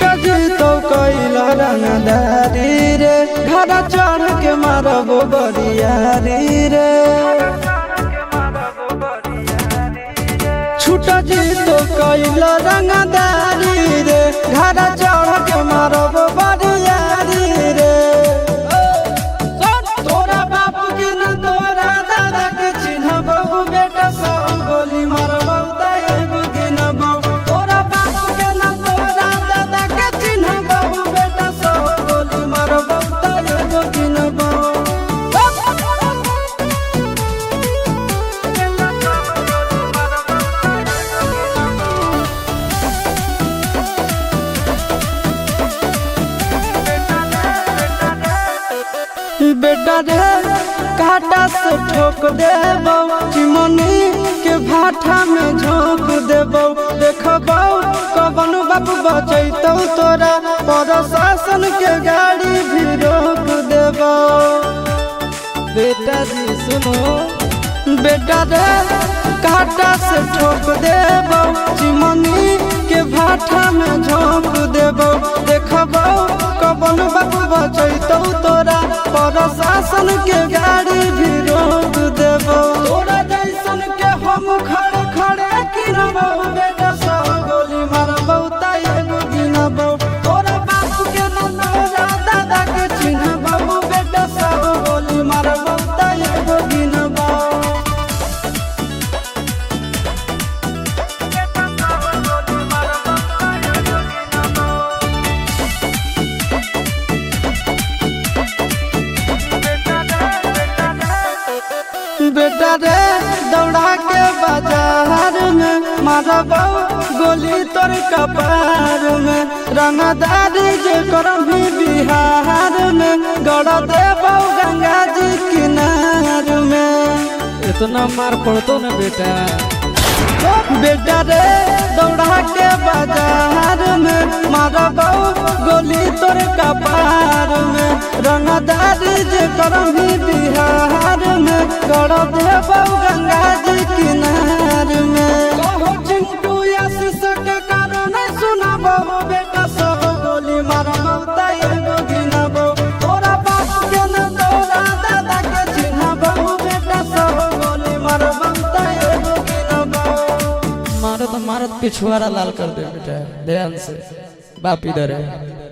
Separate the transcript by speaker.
Speaker 1: छुटा जी तो कैला रंगदारी रे घर चढ़ के मारबो बरियारी रे छुटा जी तो कैला रंगदारी रे घर चढ़ के मारबो बरियारी रे तोरा बापू के न तोरा दादा के चिन्हबो बेटा सब गोली मारबो एगो गिनबो तोरा बापू के न तोरा दादा के चिन्हबो बेटा सब गोली मारबो एगो गिनबो बेटा रे काटा से ठोक देबो चिमनी के भाटा में झोंक देबो देखबो कवन बाप बचैतौ तोरा प्रशासन के गाड़ी भी रोक देबो बेटा जी सुनो बेटा रे काटा से ठोक देबो चिमनी के भाटा में झोंक देबो देखबो कवन बाप बचैतौ तोरा प्रशासन के गाड़ी भी रोक देबो तोरा जैसन के हम खड़े खड़े गिनबो बेटा सब गोली मारबो एगो गिनबो तोरा बाप के न तोरा दादा के चिन्हबो बेटा सब गोली मारबो एगो गिनबो बेटा रे दौड़ा के बाजार में मारबो गोली तोर कपार में रंगदारी जे करम भी बिहार में गड़ देबो गंगा जी किनार में
Speaker 2: इतना मार पड़तो न बेटा
Speaker 1: बेटा रे दौड़ा के बाजार में मारबो गोली तोर कपार में रंगदारी जे करम भी बिहार में गड़ देबो गंगा जी किनार में कहो चिंटू आशीष के कारण सुनाबो बेटा सब गोली मारबो एगो गिनबो तोरा बाप के न तोरा दादा के चिन्हबो बेटा सब गोली मारबो एगो गिनबो
Speaker 2: मारत मारत पिछुआरा लाल कर दे बेटा ध्यान से बाप इधर है।